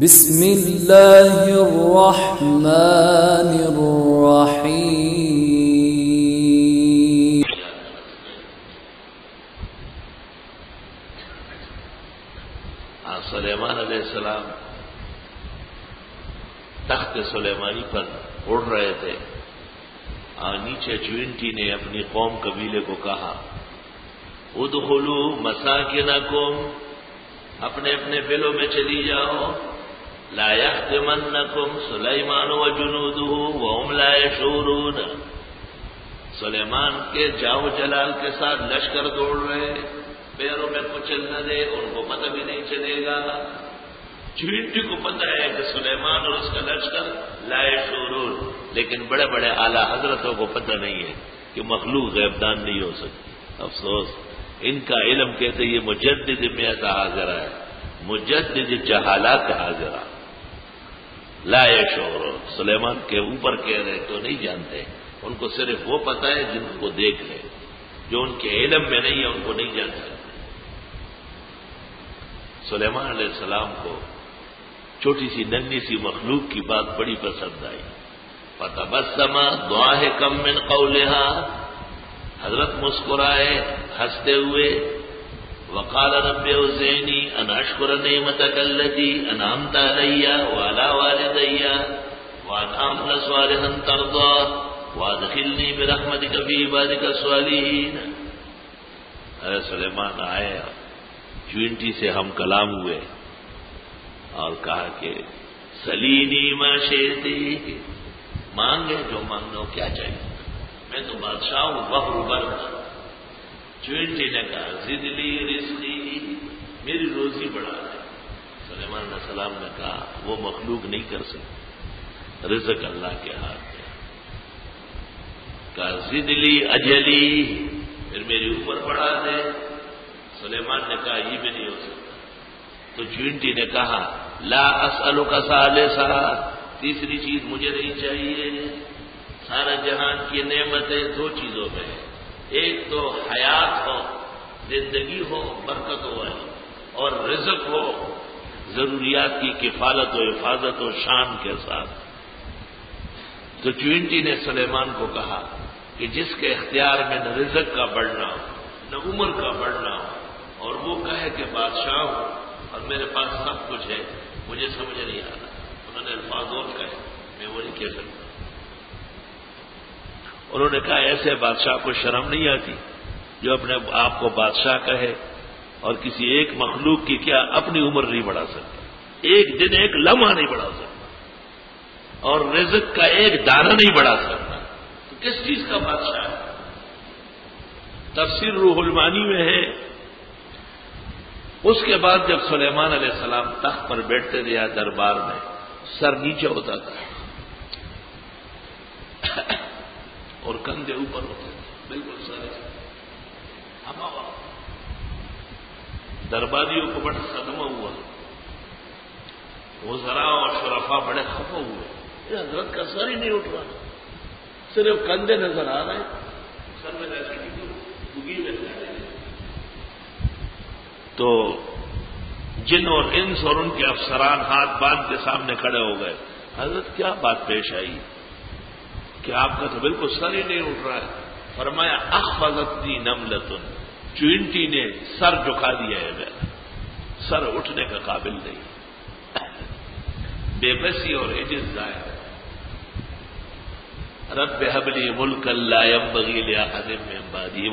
بسم اللہ الرحمن الرحیم۔ سلیمان علیہ السلام تخت سلیمانی پر اڑ رہے تھے اور نیچے چوینٹی نے اپنی قوم قبیلے کو کہا ادخلوا مساکنکم، اپنے اپنے بلوں میں چلی جاؤ، لا یحطمنکم سلیمان وجنودہ وہم لا یشعرون۔ سلیمان کے جاؤ جلال کے ساتھ لشکر دوڑ رہے، پیروں میں کچل نہ دے، ان کو پتہ بھی نہیں چلے گا۔ چوینٹی کو پتہ ہے کہ سلیمان اور اس کا لشکر لا یشعرون، لیکن بڑے بڑے اعلیٰ حضرتوں کو پتہ نہیں ہے کہ مخلوق غیبدان نہیں ہو سکتی۔ افسوس، ان کا علم کہتے یہ مجدد میت حاضرہ ہے، مجدد جہالات حاضرہ۔ لا یشعرون، سلیمان کے اوپر کہہ رہے تو نہیں جانتے، ان کو صرف وہ پتہ ہے جن کو دیکھ لے، جو ان کے علم میں نہیں ہے ان کو نہیں جان سکتے۔ سلیمان علیہ السلام کو چھوٹی سی ننھی سی مخلوق کی بات بڑی پسند آئی۔ فتبسم ضاحکا من قولها، حضرت مسکرائے ہنستے ہوئے، وقال رب اوزعنی ان اشکر نعمتک التی انعمت علی وعلی والدی وان اعمل صالحا ترضاه وادخلنی برحمتک فی عبادک الصالحین۔ حضرت سلیمان آئے، چوینٹی سے ہم کلام ہوئے اور کہا کہ سلینی ما شئتی، مانگے جو مانگنا ہو، کیا چاہیے، میں تو بادشاہ ہوں، وفر برد۔ چوینٹی نے کہا زد لی رزقی، میری روزی بڑھا دے۔ سلیمان علیہ السلام نے کہا وہ مخلوق نہیں کر سکتی، رزق اللہ کے ہاتھ میں۔ کہا زد لی اجلی، پھر میری عمر بڑھا دے۔ سلیمان نے کہا یہ بھی نہیں ہو سکتا۔ تو چوینٹی نے کہا لا اسألک ثالثا، تیسری چیز مجھے نہیں چاہیے۔ سارا جہان کی نعمتیں دو چیزوں میں ہے، ایک تو حیات ہو، زندگی ہو برکت والی، اور رزق ہو ضروریات کی کفالت و حفاظت و شان کے ساتھ۔ تو چوینٹی نے سلیمان کو کہا کہ جس کے اختیار میں نہ رزق کا بڑھنا ہو نہ عمر کا بڑھنا ہو، اور وہ کہے کہ بادشاہ ہوں اور میرے پاس سب کچھ ہے، مجھے سمجھ نہیں آ رہا۔ انہوں نے الفاظ اور کہے، میں وہ نہیں کہہ سکتا۔ انہوں نے کہا ایسے بادشاہ کو شرم نہیں آتی جو اپنے آپ کو بادشاہ کہے اور کسی ایک مخلوق کی کیا اپنی عمر نہیں بڑھا سکتا، ایک دن ایک لمحہ نہیں بڑھا سکتا، اور رزق کا ایک دانہ نہیں بڑھا سکتا، تو کس چیز کا بادشاہ ہے؟ تفسیر روح المعانی میں ہے، اس کے بعد جب سلیمان علیہ السلام تخت پر بیٹھتے تھے یا دربار میں، سر نیچے ہوتا تھا اور کندھے اوپر ہوتے تھے، بالکل سارے ہوا۔ درباریوں کو بڑا صدمہ ہوا، وزراء اور شرفاء بڑے خفا ہوئے، یہ حضرت کا سر ہی نہیں اٹھ رہا، صرف کندھے نظر آ رہے ہیں، سر میں ایسے بگی میں۔ تو جن اور انس اور ان کے افسران ہاتھ باندھ کے سامنے کھڑے ہو گئے، حضرت کیا بات پیش آئی کہ آپ کا تو بالکل سر ہی نہیں اٹھ رہا ہے؟ فرمایا اخفضتنی نملۃ، چوینٹی نے سر جھکا دیا ہے، میرا سر اٹھنے کا قابل نہیں، بے بسی اور عجز ظاہر۔ رب هب لی ملکا لا ينبغی لأحد من بعدی،